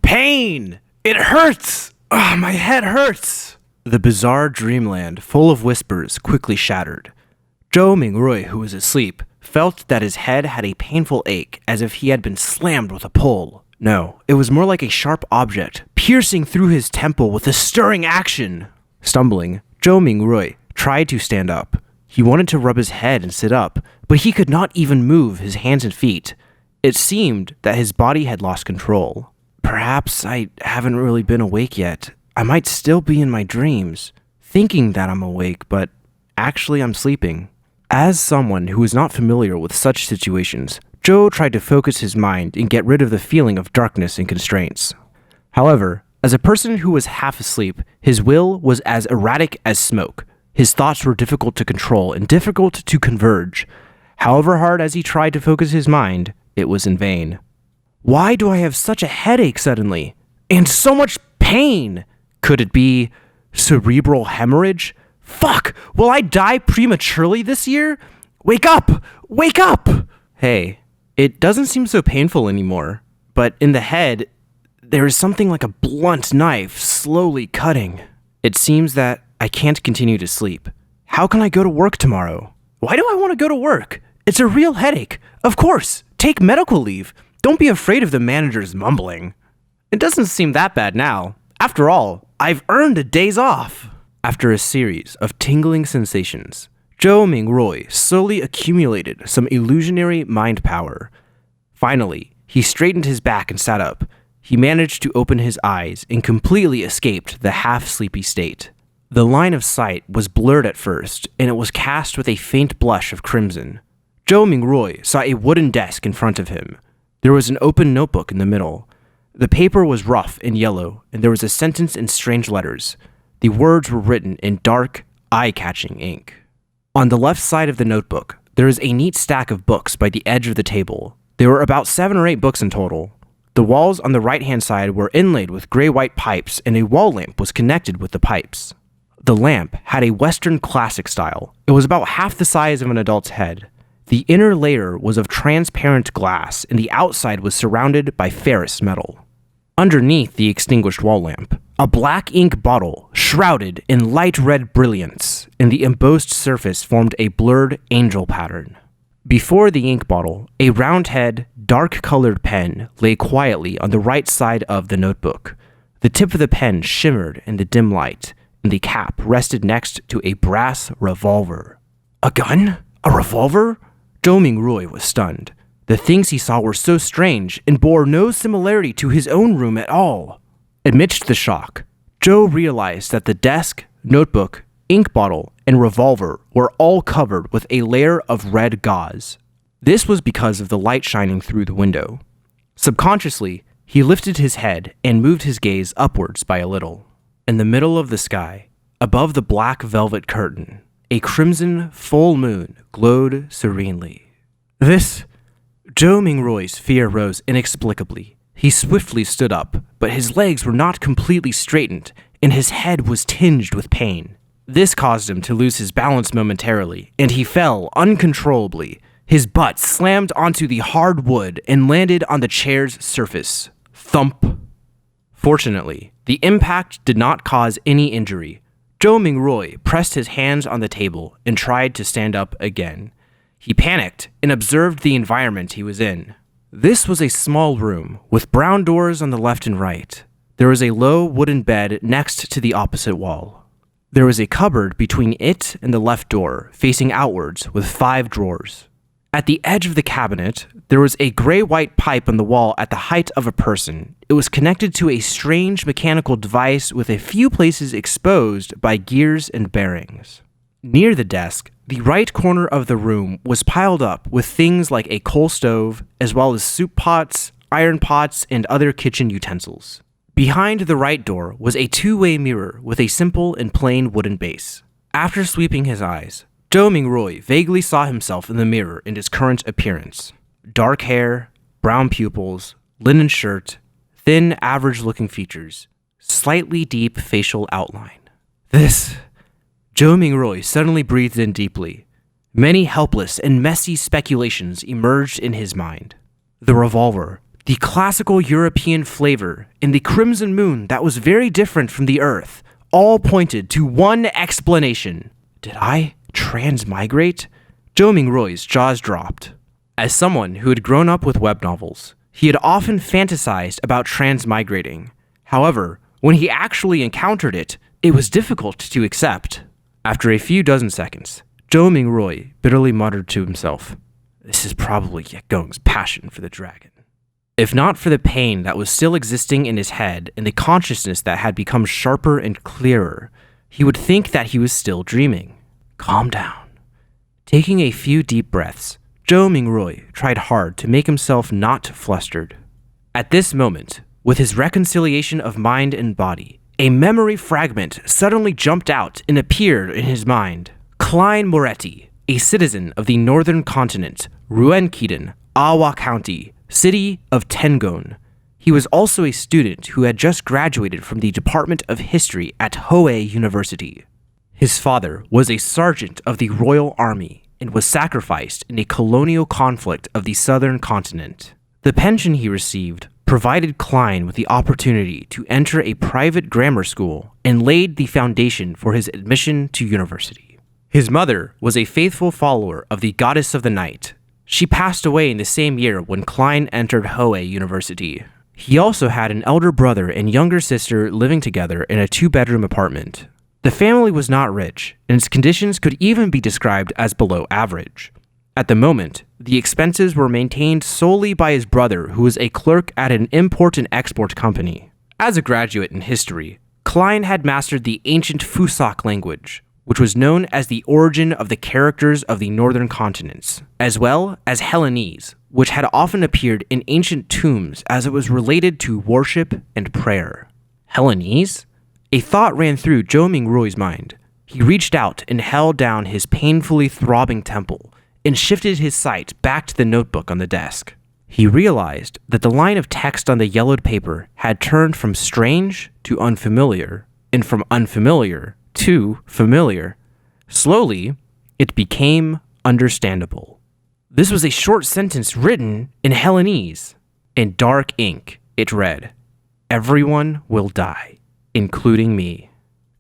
Pain! It hurts! Ugh, my head hurts! The bizarre dreamland, full of whispers, quickly shattered. Zhou Mingrui, who was asleep, felt that his head had a painful ache, as if he had been slammed with a pole. No, it was more like a sharp object, piercing through his temple with a stirring action. Stumbling, Zhou Mingrui tried to stand up. He wanted to rub his head and sit up, but he could not even move his hands and feet. It seemed that his body had lost control. Perhaps I haven't really been awake yet. I might still be in my dreams, thinking that I'm awake, but actually I'm sleeping. As someone who is not familiar with such situations, Zhou tried to focus his mind and get rid of the feeling of darkness and constraints. However, as a person who was half asleep, his will was as erratic as smoke. His thoughts were difficult to control and difficult to converge. However hard as he tried to focus his mind, it was in vain. Why do I have such a headache suddenly? And so much pain? Could it be cerebral hemorrhage? Fuck! Will I die prematurely this year? Wake up! Wake up! Hey, it doesn't seem so painful anymore, but in the head, there is something like a blunt knife slowly cutting. It seems that I can't continue to sleep. How can I go to work tomorrow? Why do I want to go to work? It's a real headache. Of course, take medical leave. Don't be afraid of the manager's mumbling. It doesn't seem that bad now. After all, I've earned a day's off. After a series of tingling sensations, Zhou Mingrui slowly accumulated some illusionary mind power. Finally, he straightened his back and sat up. He managed to open his eyes and completely escaped the half-sleepy state. The line of sight was blurred at first, and it was cast with a faint blush of crimson. Zhou Mingrui saw a wooden desk in front of him. There was an open notebook in the middle. The paper was rough and yellow, and there was a sentence in strange letters. The words were written in dark, eye-catching ink. On the left side of the notebook, there is a neat stack of books by the edge of the table. There were about 7 or 8 books in total. The walls on the right-hand side were inlaid with gray-white pipes, and a wall lamp was connected with the pipes. The lamp had a Western classic style. It was about half the size of an adult's head. The inner layer was of transparent glass, and the outside was surrounded by ferrous metal. Underneath the extinguished wall lamp, a black ink bottle shrouded in light red brilliance, and the embossed surface formed a blurred angel pattern. Before the ink bottle, a round-head, dark-colored pen lay quietly on the right side of the notebook. The tip of the pen shimmered in the dim light, and the cap rested next to a brass revolver. A gun? A revolver? Zhou Mingrui was stunned. The things he saw were so strange and bore no similarity to his own room at all. Amidst the shock, Zhou realized that the desk, notebook, ink bottle, and revolver were all covered with a layer of red gauze. This was because of the light shining through the window. Subconsciously, he lifted his head and moved his gaze upwards by a little. In the middle of the sky, above the black velvet curtain, a crimson full moon glowed serenely. Zhou Mingrui's fear rose inexplicably. He swiftly stood up, but his legs were not completely straightened, and his head was tinged with pain. This caused him to lose his balance momentarily, and he fell uncontrollably. His butt slammed onto the hard wood and landed on the chair's surface. Thump. Fortunately, the impact did not cause any injury. Zhou Mingrui pressed his hands on the table and tried to stand up again. He panicked and observed the environment he was in. This was a small room with brown doors on the left and right. There was a low wooden bed next to the opposite wall. There was a cupboard between it and the left door, facing outwards with 5 drawers. At the edge of the cabinet, there was a gray-white pipe on the wall at the height of a person. It was connected to a strange mechanical device with a few places exposed by gears and bearings. Near the desk, the right corner of the room was piled up with things like a coal stove, as well as soup pots, iron pots, and other kitchen utensils. Behind the right door was a 2-way mirror with a simple and plain wooden base. After sweeping his eyes, Zhou Mingrui vaguely saw himself in the mirror in his current appearance. Dark hair, brown pupils, linen shirt, thin, average-looking features, slightly deep facial outline. Zhou Mingrui suddenly breathed in deeply. Many helpless and messy speculations emerged in his mind. The revolver, the classical European flavor, and the crimson moon that was very different from the Earth, all pointed to one explanation. Did I transmigrate? Zhou Mingrui's jaws dropped. As someone who had grown up with web novels, he had often fantasized about transmigrating. However, when he actually encountered it, it was difficult to accept. After a few dozen seconds, Zhou Mingrui bitterly muttered to himself, "This is probably Yegong's passion for the dragon." If not for the pain that was still existing in his head and the consciousness that had become sharper and clearer, he would think that he was still dreaming. Calm down. Taking a few deep breaths, Zhou Mingrui tried hard to make himself not flustered. At this moment, with his reconciliation of mind and body, a memory fragment suddenly jumped out and appeared in his mind. Klein Moretti, a citizen of the northern continent, Ruenkiden, Awa County, city of Tengon. He was also a student who had just graduated from the Department of History at Hoei University. His father was a sergeant of the Royal Army and was sacrificed in a colonial conflict of the southern continent. The pension he received provided Klein with the opportunity to enter a private grammar school and laid the foundation for his admission to university. His mother was a faithful follower of the Goddess of the Night. She passed away in the same year when Klein entered Hoei University. He also had an elder brother and younger sister living together in a 2-bedroom apartment. The family was not rich, and its conditions could even be described as below average. At the moment, the expenses were maintained solely by his brother, who was a clerk at an import and export company. As a graduate in history, Klein had mastered the ancient Fusak language, which was known as the origin of the characters of the northern continents, as well as Hellenese, which had often appeared in ancient tombs as it was related to worship and prayer. Hellenese? A thought ran through Zhou Mingrui's mind. He reached out and held down his painfully throbbing temple and shifted his sight back to the notebook on the desk. He realized that the line of text on the yellowed paper had turned from strange to unfamiliar, and from unfamiliar to familiar. Slowly, it became understandable. This was a short sentence written in Hellenese. In dark ink, it read, "Everyone will die, including me."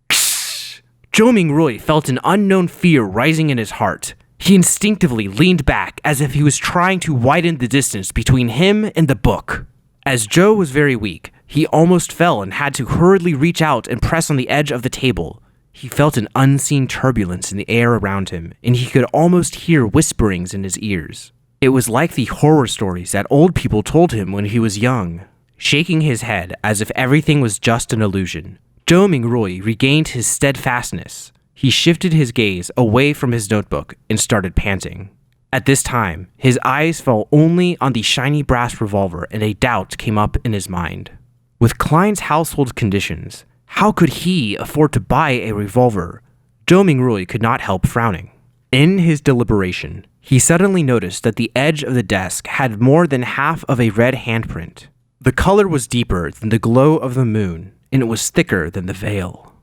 Zhou Mingrui felt an unknown fear rising in his heart. He instinctively leaned back as if he was trying to widen the distance between him and the book. As Zhou was very weak, he almost fell and had to hurriedly reach out and press on the edge of the table. He felt an unseen turbulence in the air around him, and he could almost hear whisperings in his ears. It was like the horror stories that old people told him when he was young. Shaking his head as if everything was just an illusion, Zhou Mingrui regained his steadfastness. He shifted his gaze away from his notebook and started panting. At this time, his eyes fell only on the shiny brass revolver, and a doubt came up in his mind. With Klein's household conditions, how could he afford to buy a revolver? Zhou Mingrui could not help frowning. In his deliberation, he suddenly noticed that the edge of the desk had more than half of a red handprint. The color was deeper than the glow of the moon, and it was thicker than the veil.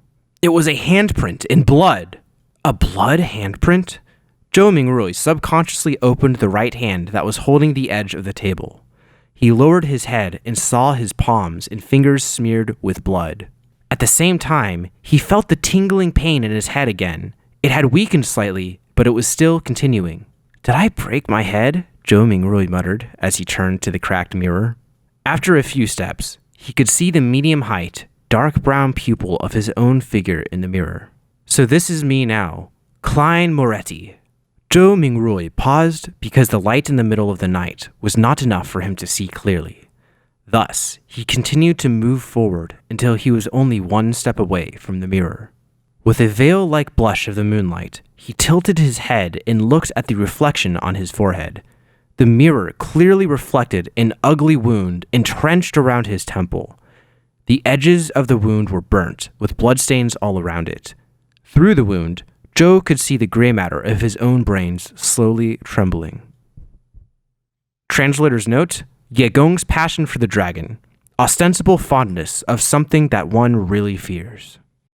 It was a handprint in blood. A blood handprint? Zhou Mingrui subconsciously opened the right hand that was holding the edge of the table. He lowered his head and saw his palms and fingers smeared with blood. At the same time, he felt the tingling pain in his head again. It had weakened slightly, but it was still continuing. "Did I break my head?" Zhou Mingrui muttered as he turned to the cracked mirror. After a few steps, he could see the medium-height, dark brown pupil of his own figure in the mirror. "So this is me now, Klein Moretti." Zhou Mingrui paused because the light in the middle of the night was not enough for him to see clearly. Thus, he continued to move forward until he was only one step away from the mirror. With a veil-like blush of the moonlight, he tilted his head and looked at the reflection on his forehead. The mirror clearly reflected an ugly wound entrenched around his temple. The edges of the wound were burnt, with bloodstains all around it. Through the wound, Zhou could see the gray matter of his own brains slowly trembling. Translator's note: Yegong's passion for the dragon, ostensible fondness of something that one really fears.